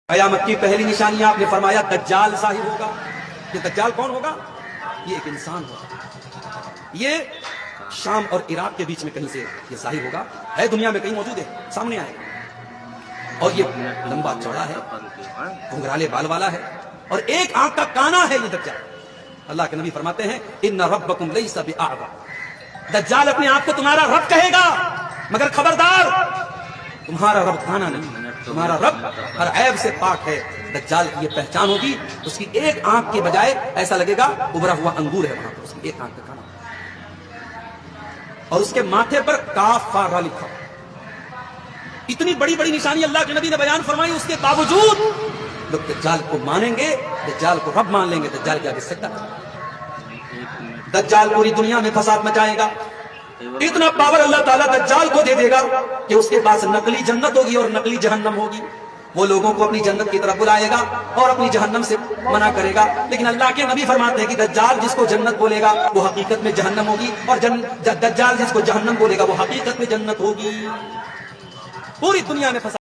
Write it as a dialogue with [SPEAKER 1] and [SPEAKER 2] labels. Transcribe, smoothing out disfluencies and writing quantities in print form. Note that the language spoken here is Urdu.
[SPEAKER 1] قیامت کی پہلی نشانی آپ نے فرمایا دجال ظاہر ہوگا. یہ دجال کون ہوگا؟ یہ ایک انسان ہوگا. یہ شام اور عراق کے بیچ میں کہیں سے یہ ظاہر ہوگا. ہے دنیا میں کہیں موجود ہے، سامنے آئے گا. اور یہ لمبا چوڑا ہے، گھنگرالے بال والا ہے، اور ایک آنکھ کا کانا ہے یہ دجال. اللہ کے نبی فرماتے ہیں ان ربکم لیس بأعور. دجال اپنے آپ کو تمہارا رب کہے گا، مگر خبردار تمہارا رب کانا نہیں، تمہارا رب ہر عیب سے پاک ہے. دجال کی یہ پہچان ہوگی، اس کی ایک آنکھ کے بجائے ایسا لگے گا ابھرا ہوا انگور ہے وہاں پر، اس کی ایک آنکھ کا کانا، اور اس کے ماتھے پر کاف فا را لکھا. اتنی بڑی بڑی نشانی اللہ کے نبی نے بیان فرمائی، اس کے باوجود لوگ دجال کو مانیں گے، دجال کو رب مان لیں گے، دجال کے آگے سجدہ کریں گے. دجال پوری دنیا میں فساد مچائے گا. اتنا پاور اللہ تعالیٰ دجال کو دے دے گا کہ اس کے پاس نقلی جنت ہوگی اور نقلی جہنم ہوگی. وہ لوگوں کو اپنی جنت کی طرف بلائے گا اور اپنی جہنم سے منع کرے گا. لیکن اللہ کے نبی فرماتے ہیں کہ دجال جس کو جنت بولے گا وہ حقیقت میں جہنم ہوگی، اور دجال جس کو جہنم بولے گا وہ حقیقت میں جنت ہوگی. پوری دنیا میں فساد